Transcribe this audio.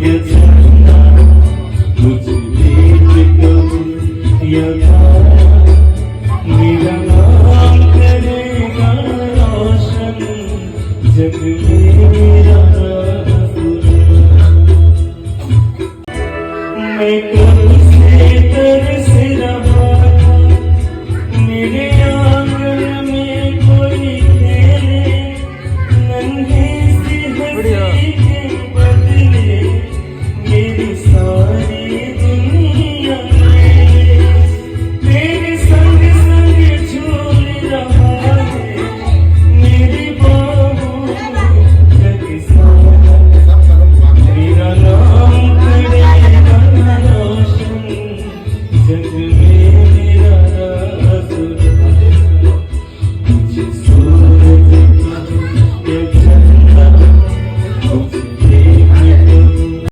ये चंदा मुझे देख कब यथा मेरा नाम करेगा रोशन जग मेरा मैं कब से तरस